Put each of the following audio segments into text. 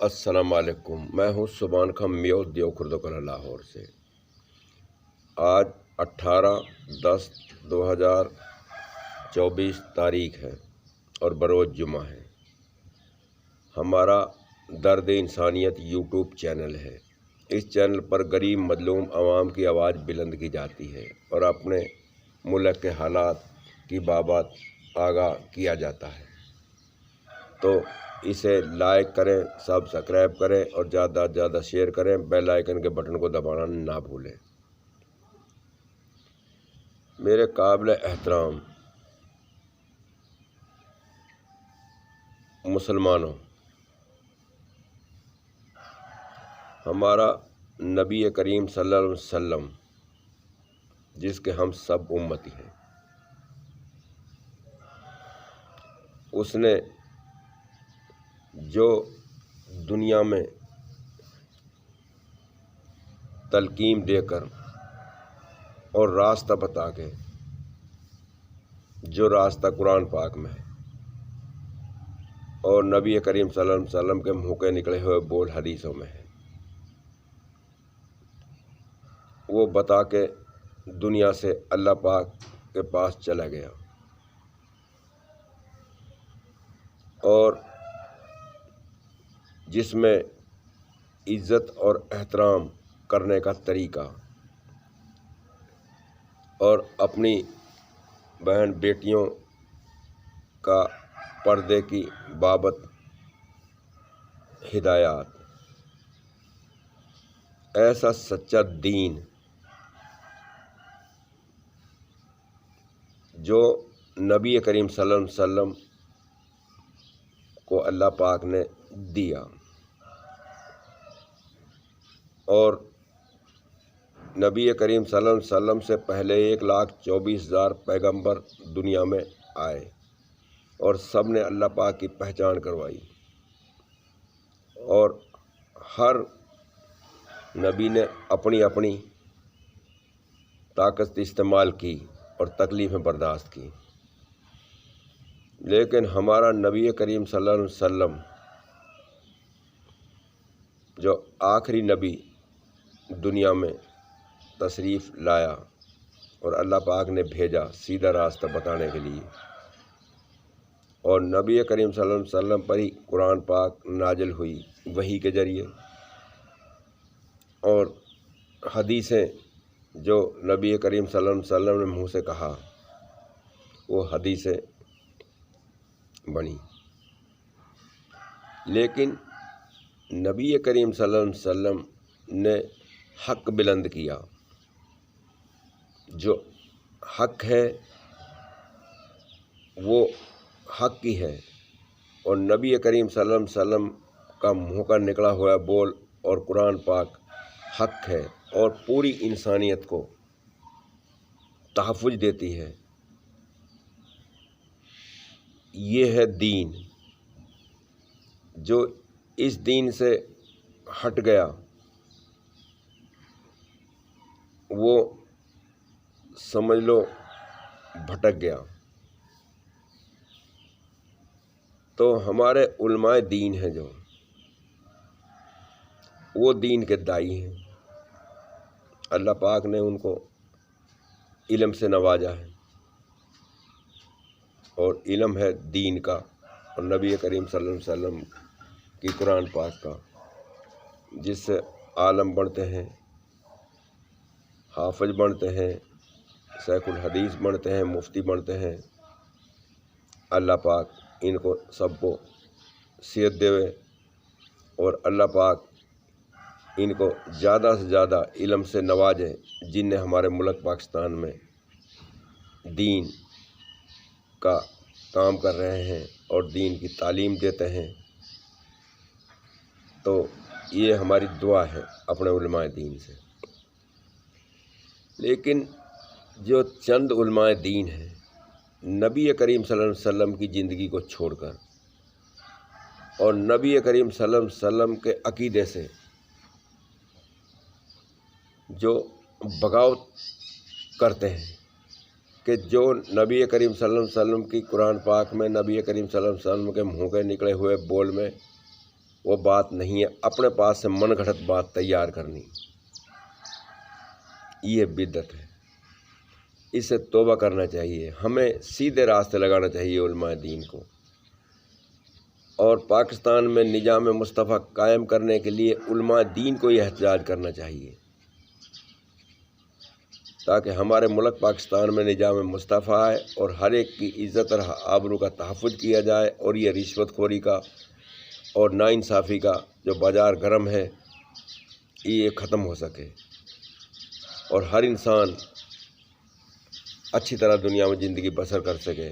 السلام علیکم، میں ہوں سبحان خان میو دیو کردوکلا لاہور سے۔ آج 18/10/2024 تاریخ ہے اور بروز جمعہ ہے۔ ہمارا درد انسانیت یوٹیوب چینل ہے۔ اس چینل پر غریب مظلوم عوام کی آواز بلند کی جاتی ہے اور اپنے ملک کے حالات کی بابت آگاہ کیا جاتا ہے، تو اسے لائک کریں، سبسکرائب کریں اور زیادہ سے زیادہ شیئر کریں۔ بیل آئیکن کے بٹن کو دبانا نہ بھولیں۔ میرے قابل احترام مسلمانوں، ہمارا نبی کریم صلی اللہ علیہ وسلم جس کے ہم سب امتی ہیں، اس نے جو دنیا میں تلقین دے کر اور راستہ بتا کے، جو راستہ قرآن پاک میں ہے اور نبی کریم صلی اللہ علیہ وسلم کے منہ کے نکلے ہوئے بول حدیثوں میں ہے، وہ بتا کے دنیا سے اللہ پاک کے پاس چلا گیا اور جس میں عزت اور احترام کرنے کا طریقہ اور اپنی بہن بیٹیوں کا پردے کی بابت ہدایات، ایسا سچا دین جو نبی کریم صلی اللہ علیہ وسلم کو اللہ پاک نے دیا، اور نبی کریم صلی اللہ علیہ وسلم سے پہلے 1,24,000 پیغمبر دنیا میں آئے اور سب نے اللہ پاک کی پہچان کروائی، اور ہر نبی نے اپنی اپنی طاقت استعمال کی اور تکلیفیں برداشت کی، لیکن ہمارا نبی کریم صلی اللہ علیہ وسلم جو آخری نبی دنیا میں تشریف لایا اور اللہ پاک نے بھیجا سیدھا راستہ بتانے کے لیے، اور نبی کریم صلی اللہ علیہ وسلم پر ہی قرآن پاک نازل ہوئی وحی کے ذریعے، اور حدیثیں جو نبی کریم صلی اللہ علیہ وسلم نے منہ سے کہا وہ حدیثیں بنی۔ لیکن نبی کریم صلی اللہ علیہ وسلم نے حق بلند کیا، جو حق ہے وہ حق کی ہے، اور نبی کریم صلی اللہ علیہ وسلم کا منہ کا نکلا ہوا بول اور قرآن پاک حق ہے اور پوری انسانیت کو تحفظ دیتی ہے۔ یہ ہے دین۔ جو اس دین سے ہٹ گیا وہ سمجھ لو بھٹک گیا۔ تو ہمارے علماء دین ہیں جو وہ دین کے داعی ہیں، اللہ پاک نے ان کو علم سے نوازا ہے، اور علم ہے دین کا اور نبی کریم صلی اللہ علیہ وسلم کی قرآن پاک کا، جس سے عالم بنتے ہیں، حافظ بنتے ہیں، شیخ الحدیث بنتے ہیں، مفتی بنتے ہیں۔ اللہ پاک ان کو سب کو صحت دے اور اللہ پاک ان کو زیادہ سے زیادہ علم سے نوازے، جن نے ہمارے ملک پاکستان میں دین کا کام کر رہے ہیں اور دین کی تعلیم دیتے ہیں۔ تو یہ ہماری دعا ہے اپنے علماء دین سے۔ لیکن جو چند علماء دین ہیں نبی کریم صلی اللہ علیہ وسلم کی زندگی کو چھوڑ کر اور نبی کریم صلی اللہ علیہ وسلم کے عقیدے سے جو بغاوت کرتے ہیں، کہ جو نبی کریم صلی اللہ علیہ وسلم کی قرآن پاک میں نبی کریم صلی اللہ علیہ وسلم کے منہ کے نکلے ہوئے بول میں وہ بات نہیں ہے اپنے پاس سے من گھڑت بات تیار کرنی، یہ بدعت ہے، اس سے توبہ کرنا چاہیے۔ ہمیں سیدھے راستے لگانا چاہیے علماء دین کو، اور پاکستان میں نظام مصطفیٰ قائم کرنے کے لیے علماء دین کو یہ احتجاج کرنا چاہیے، تاکہ ہمارے ملک پاکستان میں نظام مصطفیٰ آئے اور ہر ایک کی عزت اور آبرو کا تحفظ کیا جائے، اور یہ رشوت خوری کا اور ناانصافی کا جو بازار گرم ہے یہ ختم ہو سکے، اور ہر انسان اچھی طرح دنیا میں زندگی بسر کر سکے۔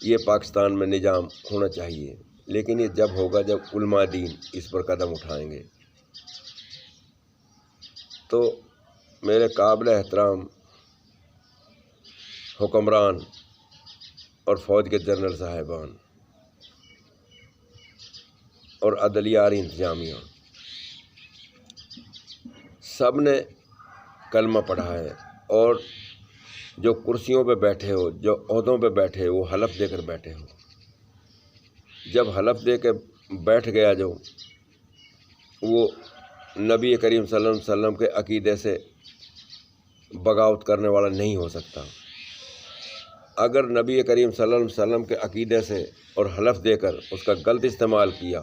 یہ پاکستان میں نظام ہونا چاہیے، لیکن یہ جب ہوگا جب علماء دین اس پر قدم اٹھائیں گے۔ تو میرے قابل احترام حکمران اور فوج کے جنرل صاحبان اور عدلیہ انتظامیہ، سب نے کلمہ پڑھا ہے، اور جو کرسیوں پہ بیٹھے ہو، جو عہدوں پہ بیٹھے ہو، وہ حلف دے کر بیٹھے ہو۔ جب حلف دے کے بیٹھ گیا جو وہ نبی کریم صلی اللہ علیہ وسلم کے عقیدے سے بغاوت کرنے والا نہیں ہو سکتا۔ اگر نبی کریم صلی اللہ علیہ وسلم کے عقیدے سے اور حلف دے کر اس کا غلط استعمال کیا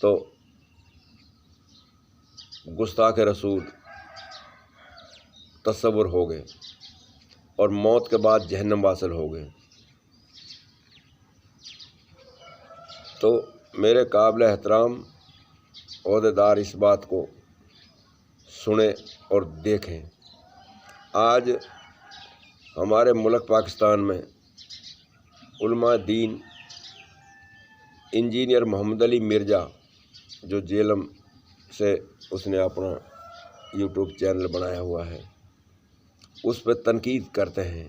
تو گستاخ رسول تصور ہو گئے اور موت کے بعد جہنم واصل ہو گئے۔ تو میرے قابل احترام عہدیدار اس بات کو سنیں اور دیکھیں۔ آج ہمارے ملک پاکستان میں علماء دین، انجینئر محمد علی مرزا جو جیلم سے اس نے اپنا یوٹیوب چینل بنایا ہوا ہے، اس پہ تنقید کرتے ہیں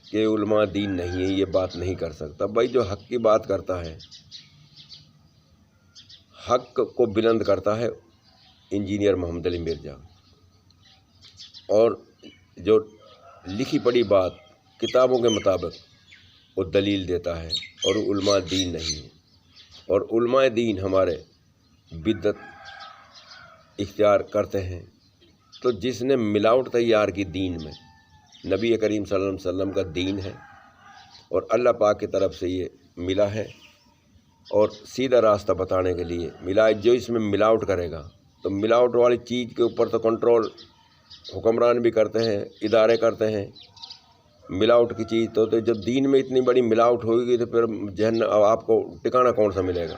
کہ علماء دین نہیں ہے، یہ بات نہیں کر سکتا۔ بھائی جو حق کی بات کرتا ہے، حق کو بلند کرتا ہے انجینئر محمد علی مرزا، اور جو لکھی پڑھی بات کتابوں کے مطابق وہ دلیل دیتا ہے، اور علماء دین نہیں ہے۔ اور علماء دین ہمارے بدعت اختیار کرتے ہیں۔ تو جس نے ملاوٹ تیار کی دین میں، نبی کریم صلی اللہ علیہ وسلم کا دین ہے اور اللہ پاک کی طرف سے یہ ملا ہے، اور سیدھا راستہ بتانے کے لیے ملا ہے۔ جو اس میں ملاوٹ کرے گا تو ملاوٹ والی چیز کے اوپر تو کنٹرول حکمران بھی کرتے ہیں، ادارے کرتے ہیں۔ ملاوٹ کی چیز تو جب دین میں اتنی بڑی ملاوٹ ہوگی تو پھر جہنم آپ کو ٹھکانہ کون سا ملے گا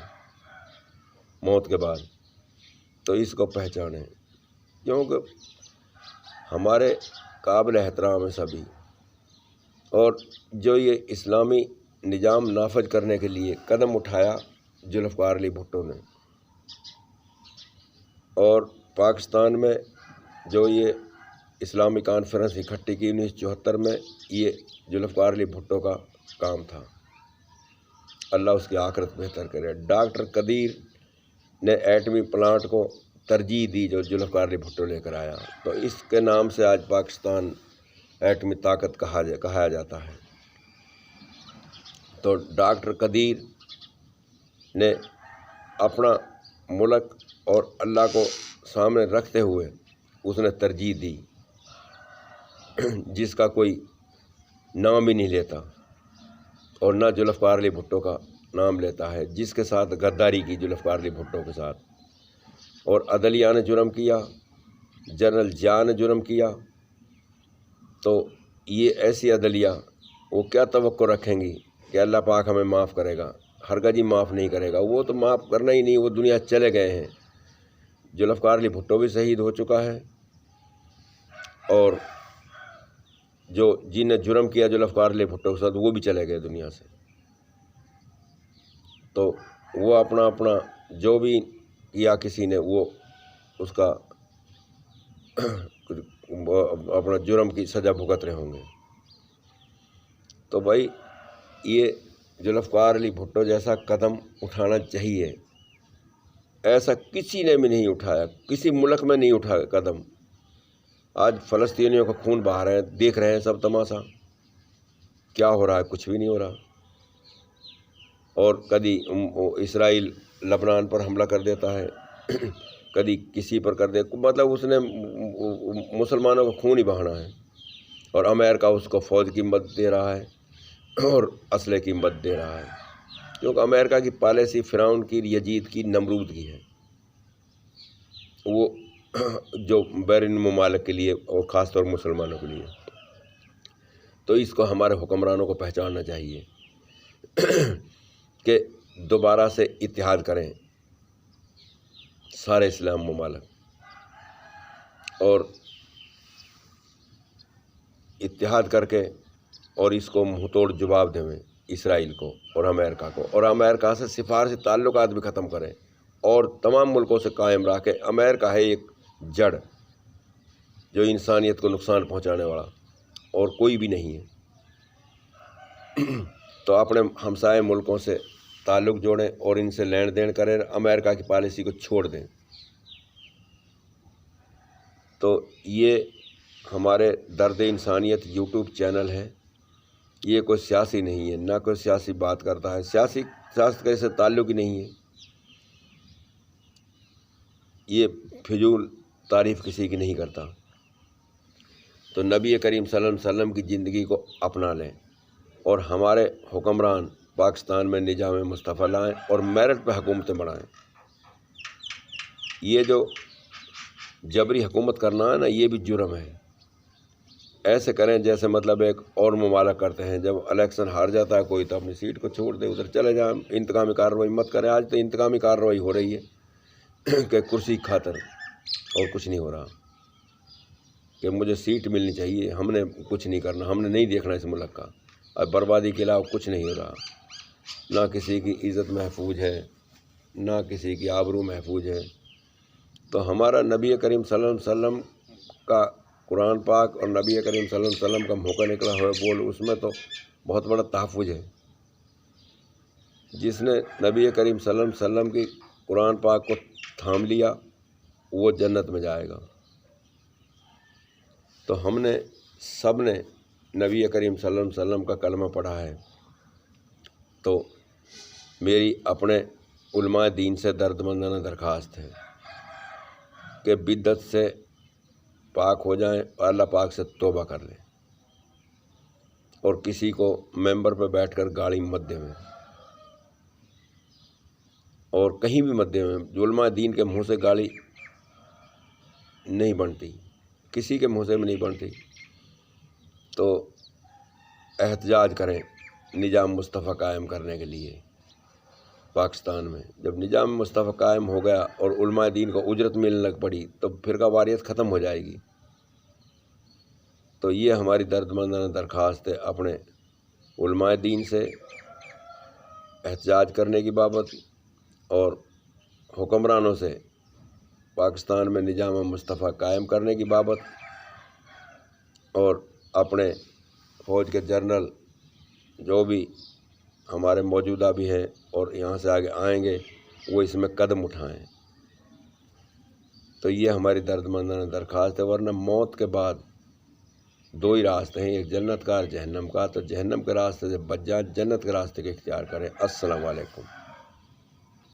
موت کے بعد؟ تو اس کو پہچانیں، کیونکہ ہمارے قابل احترام ہے سبھی، اور جو یہ اسلامی نظام نافذ کرنے کے لیے قدم اٹھایا ذوالفقار علی بھٹو نے، اور پاکستان میں جو یہ اسلامی کانفرنس اکٹھی کی 1974 میں، یہ ذوالفقار علی بھٹو کا کام تھا۔ اللہ اس کی آخرت بہتر کرے۔ ڈاکٹر قدیر نے ایٹمی پلانٹ کو ترجیح دی جو ذوالفقار علی بھٹو لے کر آیا، تو اس کے نام سے آج پاکستان ایٹمی طاقت کہا جاتا ہے۔ تو ڈاکٹر قدیر نے اپنا ملک اور اللہ کو سامنے رکھتے ہوئے اس نے ترجیح دی، جس کا کوئی نام ہی نہیں لیتا، اور نہ ذوالفقار علی بھٹو کا نام لیتا ہے، جس کے ساتھ غداری کی ذوالفقار علی بھٹو کے ساتھ، اور عدلیہ نے جرم کیا، جنرل ضیاء نے جرم کیا۔ تو یہ ایسی عدلیہ وہ کیا توقع رکھیں گی کہ اللہ پاک ہمیں معاف کرے گا؟ ہرگز ہی معاف نہیں کرے گا، وہ تو معاف کرنا ہی نہیں، وہ دنیا چلے گئے ہیں۔ ذوالفقار علی بھٹو بھی شہید ہو چکا ہے، اور جن نے جرم کیا ذوالفقار علی بھٹو کے ساتھ وہ بھی چلے گئے دنیا سے۔ تو وہ اپنا جو بھی کیا کسی نے، وہ اس کا اپنا جرم کی سزا بھگت رہے ہوں گے۔ تو بھائی یہ ذوالفقار علی بھٹو جیسا قدم اٹھانا چاہیے، ایسا کسی نے بھی نہیں اٹھایا، کسی ملک میں نہیں اٹھایا قدم۔ آج فلسطینیوں کا خون بہا رہے ہیں، دیکھ رہے ہیں سب تماشا، کیا ہو رہا ہے؟ کچھ بھی نہیں ہو رہا۔ اور کبھی اسرائیل لبنان پر حملہ کر دیتا ہے، کبھی کسی پر کر دے، مطلب اس نے مسلمانوں کا خون ہی بہانا ہے، اور امریکہ اس کو فوج کی مدد دے رہا ہے اور اسلحے کی مدد دے رہا ہے، کیونکہ امریکہ کی پالیسی فرعون کی، یزید کی، نمرود کی ہے، وہ جو بیرون ممالک کے لیے اور خاص طور مسلمانوں کے لیے۔ تو اس کو ہمارے حکمرانوں کو پہچاننا چاہیے کہ دوبارہ سے اتحاد کریں سارے اسلام ممالک، اور اتحاد کر کے اور اس کو منہ توڑ جواب دیں اسرائیل کو اور امریکہ کو، اور امریکہ سے سفارشی تعلقات بھی ختم کریں اور تمام ملکوں سے قائم رہا کہ امریکہ ہے ایک جڑ جو انسانیت کو نقصان پہنچانے والا، اور کوئی بھی نہیں ہے۔ تو اپنے ہمسائے ملکوں سے تعلق جوڑیں اور ان سے لین دین کریں، امریکہ کی پالیسی کو چھوڑ دیں۔ تو یہ ہمارے درد انسانیت یوٹیوب چینل ہے، یہ کوئی سیاسی نہیں ہے، نہ کوئی سیاسی بات کرتا ہے، سیاست کا اسے تعلق ہی نہیں ہے، یہ فضول تعریف کسی کی نہیں کرتا۔ تو نبی کریم صلی اللہ علیہ وسلم کی زندگی کو اپنا لیں اور ہمارے حکمران پاکستان میں نظام مصطفیٰ لائیں اور میرٹ پہ حکومتیں بڑھائیں۔ یہ جو جبری حکومت کرنا ہے نا، یہ بھی جرم ہے۔ ایسے کریں جیسے مطلب ایک اور ممالک کرتے ہیں، جب الیکشن ہار جاتا ہے کوئی تو اپنی سیٹ کو چھوڑ دے، ادھر چلے جائیں، انتقامی کارروائی مت کریں۔ آج تو انتقامی کارروائی ہو رہی ہے کہ کرسی کی خاطر، اور کچھ نہیں ہو رہا، کہ مجھے سیٹ ملنی چاہیے، ہم نے کچھ نہیں کرنا، ہم نے نہیں دیکھنا اس ملک کا، اب بربادی کے علاوہ کچھ نہیں ہو رہا، نہ کسی کی عزت محفوظ ہے، نہ کسی کی آبرو محفوظ ہے۔ تو ہمارا نبی کریم صلی اللہ علیہ وسلم کا قرآن پاک اور نبی کریم صلی اللہ علیہ وسلم کا موقع نکلا ہوا بول، اس میں تو بہت بڑا تحفظ ہے۔ جس نے نبی کریم صلی اللہ علیہ وسلم کی قرآن پاک کو تھام لیا وہ جنت میں جائے گا۔ تو ہم نے سب نے نبی کریم صلی اللہ علیہ وسلم کا کلمہ پڑھا ہے، تو میری اپنے علماء دین سے درد مندانہ درخواست ہے کہ بدعت سے پاک ہو جائیں اور اللہ پاک سے توبہ کر لیں، اور کسی کو ممبر پہ بیٹھ کر گالی مت دیں، اور کہیں بھی مت دیں۔ علماء دین کے منہ سے گالی نہیں بنتی، کسی کے منہ سے بھی نہیں بنتی۔ تو احتجاج کریں نظام مصطفیٰ قائم کرنے کے لیے پاکستان میں۔ جب نظام مصطفیٰ قائم ہو گیا اور علماء دین کو اجرت ملنے لگ پڑی تو فرقہ واریت ختم ہو جائے گی۔ تو یہ ہماری درد مندانہ درخواست ہے اپنے علماء دین سے احتجاج کرنے کی بابت، اور حکمرانوں سے پاکستان میں نظام مصطفیٰ قائم کرنے کی بابت، اور اپنے فوج کے جنرل جو بھی ہمارے موجودہ بھی ہیں اور یہاں سے آگے آئیں گے وہ اس میں قدم اٹھائیں۔ تو یہ ہماری درد مندانہ درخواست ہے، ورنہ موت کے بعد دو ہی راستے ہیں، ایک جنت کا اور جہنم کا۔ تو جہنم کے راستے سے بچ جائیں، جنت کے راستے کے اختیار کریں۔ السلام علیکم۔